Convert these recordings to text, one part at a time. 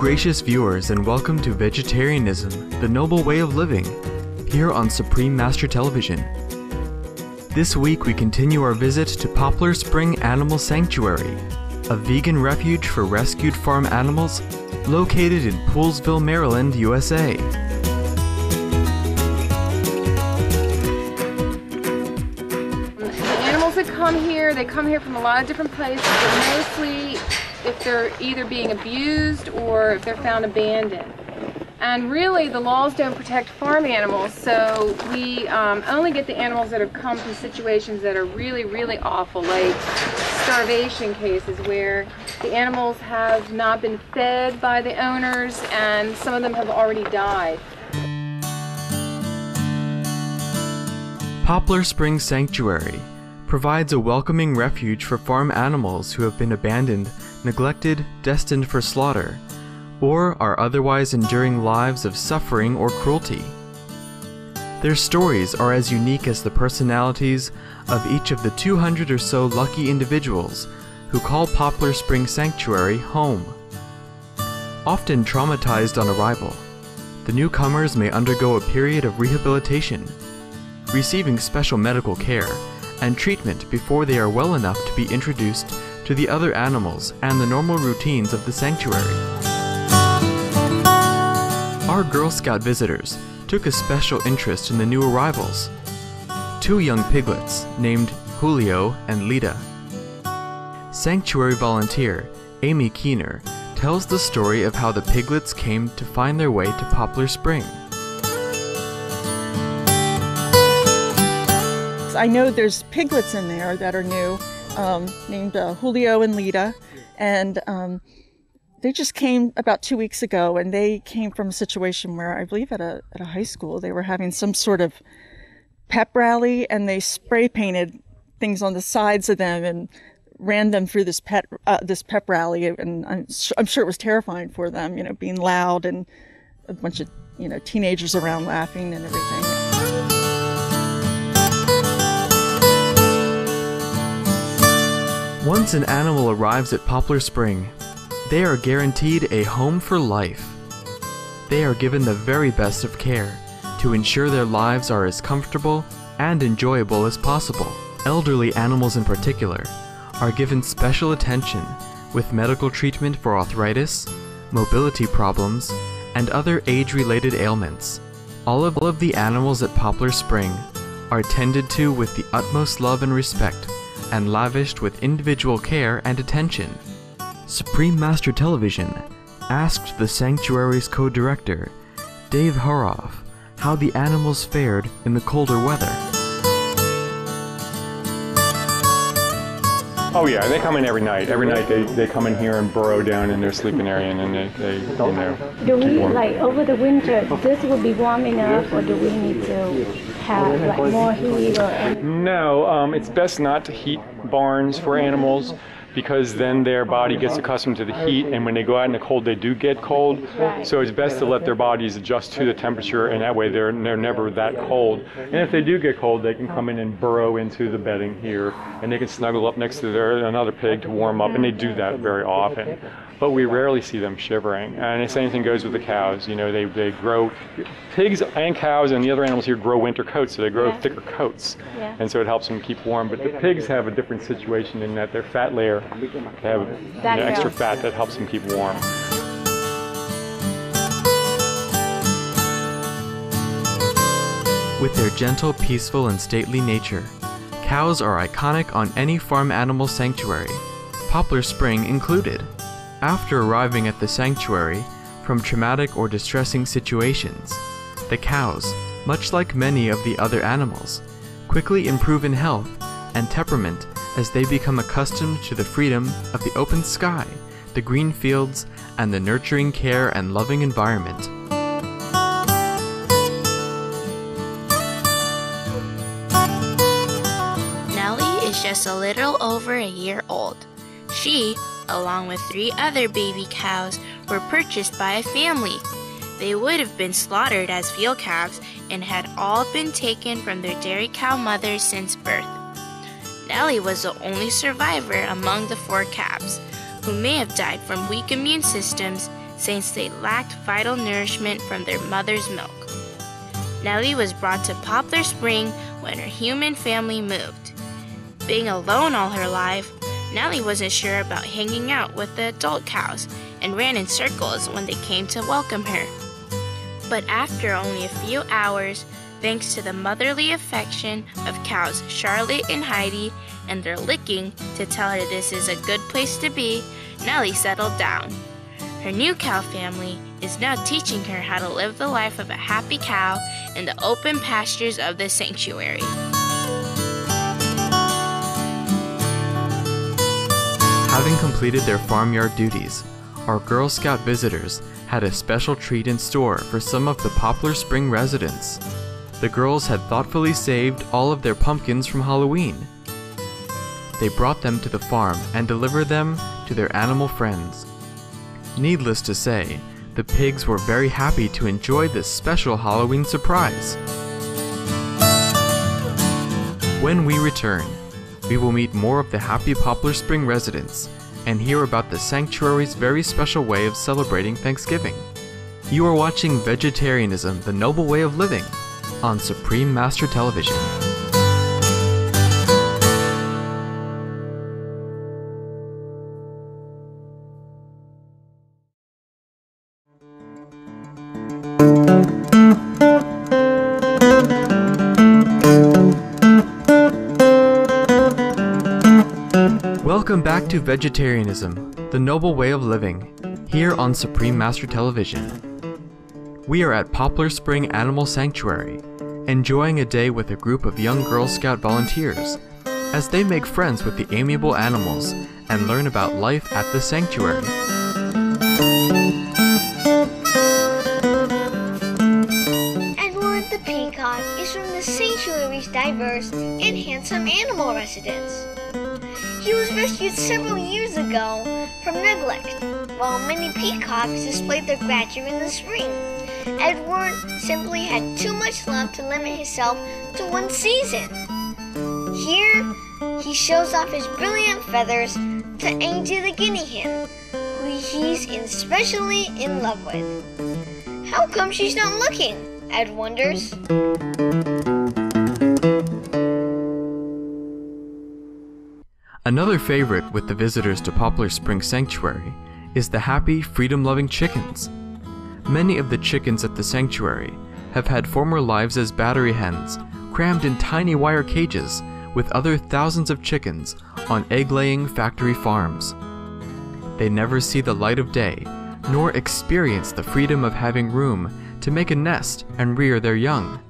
gracious viewers, and welcome to Vegetarianism, the Noble Way of Living, here on Supreme Master Television. This week we continue our visit to Poplar Spring Animal Sanctuary, a vegan refuge for rescued farm animals located in Poolesville, Maryland, USA. The animals that come here, they come here from a lot of different places, but mostly if they're either being abused or if they're found abandoned. And really, the laws don't protect farm animals, so we only get the animals that have come from situations that are really, really awful, like starvation cases where the animals have not been fed by the owners and some of them have already died. Poplar Spring Sanctuary provides a welcoming refuge for farm animals who have been abandoned, neglected, destined for slaughter, or are otherwise enduring lives of suffering or cruelty. Their stories are as unique as the personalities of each of the 200 or so lucky individuals who call Poplar Spring Sanctuary home. Often traumatized on arrival, the newcomers may undergo a period of rehabilitation, receiving special medical care and treatment before they are well enough to be introduced to the other animals and the normal routines of the sanctuary. Our Girl Scout visitors took a special interest in the new arrivals, 2 young piglets named Julio and Lita. Sanctuary volunteer Amy Keener tells the story of how the piglets came to find their way to Poplar Spring. I know there's piglets in there that are new, named Julio and Lita, and they just came about 2 weeks ago, and they came from a situation where I believe at a high school they were having some sort of pep rally, and they spray painted things on the sides of them and ran them through this pep rally, and I'm sure it was terrifying for them, being loud and a bunch of teenagers around laughing and everything. Once an animal arrives at Poplar Spring, they are guaranteed a home for life. They are given the very best of care to ensure their lives are as comfortable and enjoyable as possible. Elderly animals in particular are given special attention with medical treatment for arthritis, mobility problems, and other age-related ailments. All of the animals at Poplar Spring are tended to with the utmost love and respect, and lavished with individual care and attention. Supreme Master Television asked the sanctuary's co-director, Dave Horoff, how the animals fared in the colder weather. Oh yeah, they come in every night. Every night they come in here and burrow down in their sleeping area, and then they Do we, like over the winter, this will be warm enough, or do we need to have like more heat? No, it's best not to heat barns for animals, because then their body gets accustomed to the heat, and when they go out in the cold, they do get cold. Right. So it's best to let their bodies adjust to the temperature, and that way they're never that cold. And if they do get cold, they can come in and burrow into the bedding here, and they can snuggle up next to another pig to warm up, and they do that very often. But we rarely see them shivering. And the same thing goes with the cows. They grow, pigs and cows and the other animals here grow winter coats, so they grow thicker coats. Yeah. And so it helps them keep warm. But the pigs have a different situation in that their fat layer, they have extra fat that helps them keep warm. With their gentle, peaceful, and stately nature, cows are iconic on any farm animal sanctuary, Poplar Spring included. After arriving at the sanctuary from traumatic or distressing situations, the cows, much like many of the other animals, quickly improve in health and temperament as they become accustomed to the freedom of the open sky, the green fields, and the nurturing care and loving environment. Nellie is just a little over a year old. She, along with 3 other baby cows, were purchased by a family. They would have been slaughtered as field calves and had all been taken from their dairy cow mothers since birth. Nellie was the only survivor among the 4 calves, who may have died from weak immune systems, since they lacked vital nourishment from their mother's milk. Nellie was brought to Poplar Spring when her human family moved. Being alone all her life, Nellie wasn't sure about hanging out with the adult cows and ran in circles when they came to welcome her. But after only a few hours, thanks to the motherly affection of cows Charlotte and Heidi and their licking to tell her this is a good place to be, Nellie settled down. Her new cow family is now teaching her how to live the life of a happy cow in the open pastures of the sanctuary. Having completed their farmyard duties, our Girl Scout visitors had a special treat in store for some of the Poplar Spring residents. The girls had thoughtfully saved all of their pumpkins from Halloween. They brought them to the farm and delivered them to their animal friends. Needless to say, the pigs were very happy to enjoy this special Halloween surprise. When we return, we will meet more of the happy Poplar Spring residents and hear about the sanctuary's very special way of celebrating Thanksgiving. You are watching Vegetarianism, the Noble Way of Living on Supreme Master Television. Welcome back to Vegetarianism, the Noble Way of Living, here on Supreme Master Television. We are at Poplar Spring Animal Sanctuary, enjoying a day with a group of young Girl Scout volunteers, as they make friends with the amiable animals and learn about life at the sanctuary. Edward the peacock is from the sanctuary's diverse and handsome animal residents. He was rescued several years ago from neglect, while many peacocks displayed their grandeur in the spring. Edward simply had too much love to limit himself to one season. Here, he shows off his brilliant feathers to Angie the guinea hen, who he's especially in love with. How come she's not looking? Ed wonders. Another favorite with the visitors to Poplar Spring Sanctuary is the happy, freedom-loving chickens. Many of the chickens at the sanctuary have had former lives as battery hens, crammed in tiny wire cages with other thousands of chickens on egg-laying factory farms. They never see the light of day, nor experience the freedom of having room to make a nest and rear their young.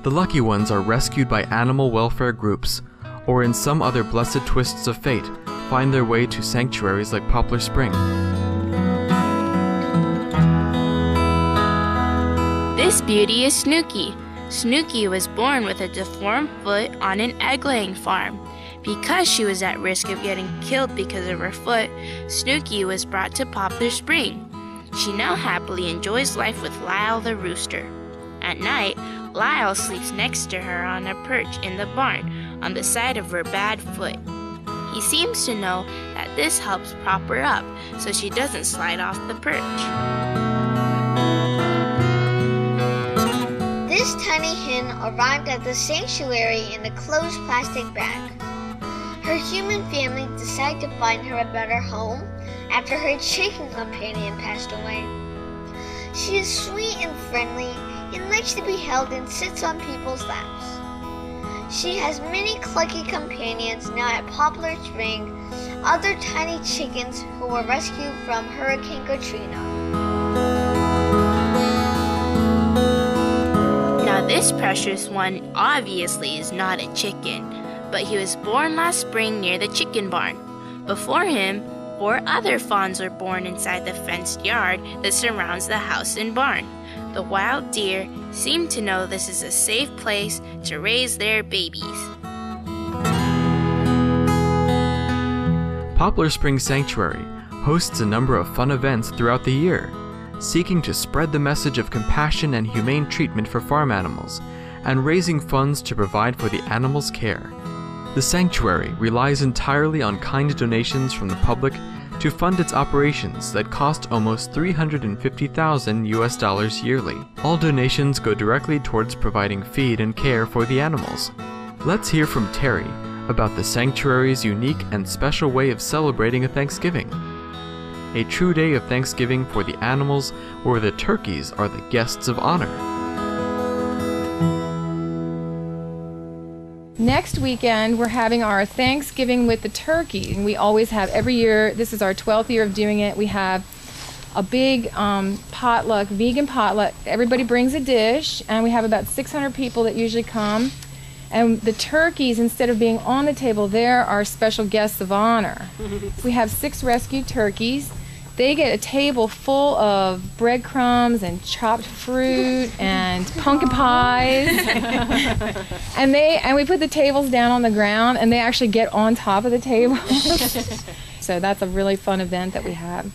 The lucky ones are rescued by animal welfare groups, or in some other blessed twists of fate, find their way to sanctuaries like Poplar Spring. This beauty is Snooky. Snooky was born with a deformed foot on an egg-laying farm. Because she was at risk of getting killed because of her foot, Snooky was brought to Poplar Spring. She now happily enjoys life with Lyle the rooster. At night, Lyle sleeps next to her on a perch in the barn on the side of her bad foot. He seems to know that this helps prop her up so she doesn't slide off the perch. This tiny hen arrived at the sanctuary in a closed plastic bag. Her human family decided to find her a better home after her chicken companion passed away. She is sweet and friendly and likes to be held and sits on people's laps. She has many clucky companions now at Poplar Spring, other tiny chickens who were rescued from Hurricane Katrina. Now this precious one obviously is not a chicken, but he was born last spring near the chicken barn. Before him, 4 other fawns were born inside the fenced yard that surrounds the house and barn. The wild deer seem to know this is a safe place to raise their babies. Poplar Spring Sanctuary hosts a number of fun events throughout the year, seeking to spread the message of compassion and humane treatment for farm animals, and raising funds to provide for the animals' care. The sanctuary relies entirely on kind donations from the public to fund its operations that cost almost $350,000 yearly. All donations go directly towards providing feed and care for the animals. Let's hear from Terry about the sanctuary's unique and special way of celebrating a Thanksgiving. A true day of Thanksgiving for the animals where the turkeys are the guests of honor. Next weekend, we're having our Thanksgiving with the turkey. And we always have every year. This is our 12th year of doing it. We have a big potluck, vegan potluck. Everybody brings a dish, and we have about 600 people that usually come. And the turkeys, instead of being on the table, they're our special guests of honor. We have 6 rescued turkeys. They get a table full of breadcrumbs and chopped fruit and pumpkin pies. and we put the tables down on the ground, and they actually get on top of the table. So that's a really fun event that we have.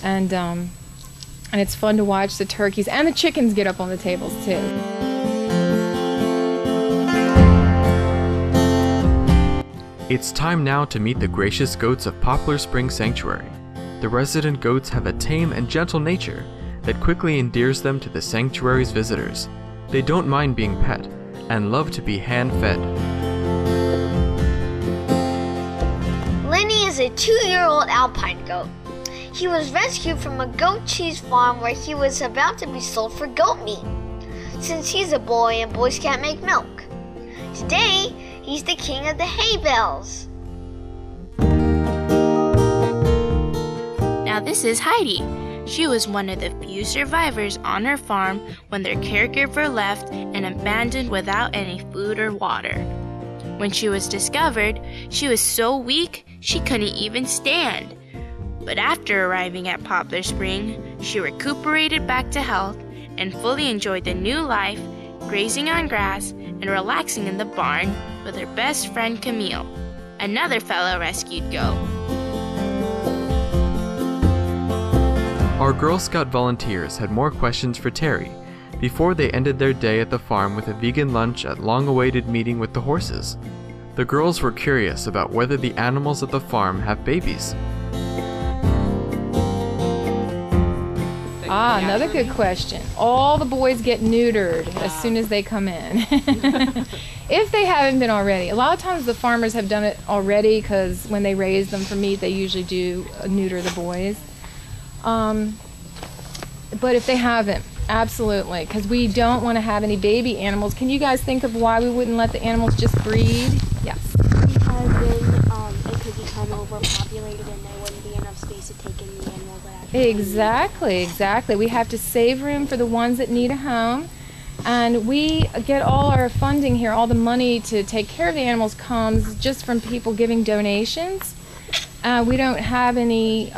And it's fun to watch the turkeys, and the chickens get up on the tables too. It's time now to meet the gracious goats of Poplar Spring Sanctuary. The resident goats have a tame and gentle nature that quickly endears them to the sanctuary's visitors. They don't mind being pet and love to be hand-fed. Lenny is a 2-year-old alpine goat. He was rescued from a goat cheese farm where he was about to be sold for goat meat, since he's a boy and boys can't make milk. Today, he's the king of the hay bales. Now this is Heidi. She was one of the few survivors on her farm when their caregiver left and abandoned without any food or water. When she was discovered, she was so weak she couldn't even stand. But after arriving at Poplar Spring, she recuperated back to health and fully enjoyed the new life, grazing on grass and relaxing in the barn with her best friend Camille, another fellow rescued goat. Our Girl Scout volunteers had more questions for Terry before they ended their day at the farm with a vegan lunch at long-awaited meeting with the horses. The girls were curious about whether the animals at the farm have babies. Another good question. All the boys get neutered as soon as they come in. If they haven't been already. A lot of times the farmers have done it already because when they raise them for meat, they usually do neuter the boys. But if they haven't, absolutely, because we don't want to have any baby animals. Can you guys think of why we wouldn't let the animals just breed? Yes. Because then it could become overpopulated and there wouldn't be enough space to take in the animals that actually Exactly. We have to save room for the ones that need a home. And we get all our funding here, all the money to take care of the animals comes just from people giving donations. We don't have any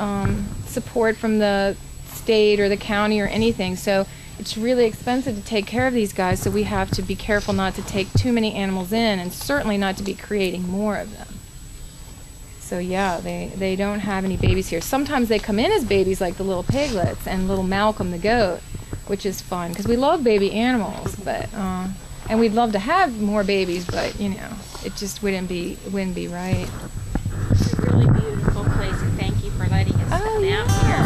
support from the state or the county or anything, so it's really expensive to take care of these guys, so we have to be careful not to take too many animals in and certainly not to be creating more of them. So yeah, they don't have any babies here. Sometimes they come in as babies like the little piglets and little Malcolm the goat, which is fun because we love baby animals, but and we'd love to have more babies, but you know, it just wouldn't be right. It's a really beautiful place, and thank you for letting us come out here.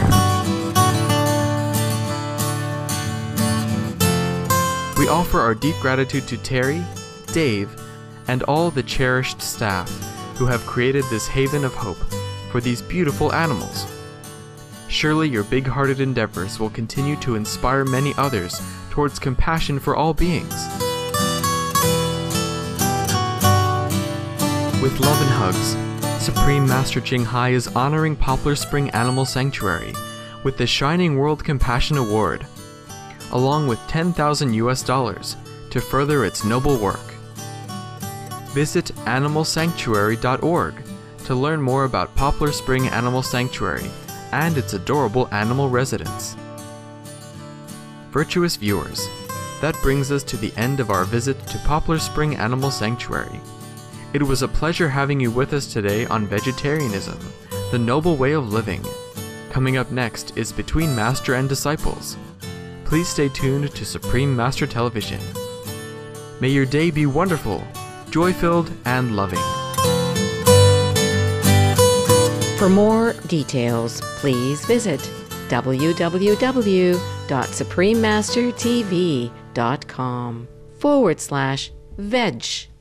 We offer our deep gratitude to Terry, Dave, and all the cherished staff who have created this haven of hope for these beautiful animals. Surely your big-hearted endeavors will continue to inspire many others towards compassion for all beings. With love and hugs, Supreme Master Ching Hai is honoring Poplar Spring Animal Sanctuary with the Shining World Compassion Award, along with $10,000 to further its noble work. Visit animalsanctuary.org to learn more about Poplar Spring Animal Sanctuary and its adorable animal residents. Virtuous viewers, that brings us to the end of our visit to Poplar Spring Animal Sanctuary. It was a pleasure having you with us today on Vegetarianism, the Noble Way of Living. Coming up next is Between Master and Disciples. Please stay tuned to Supreme Master Television. May your day be wonderful, joy-filled, and loving. For more details, please visit www.suprememastertv.com/veg.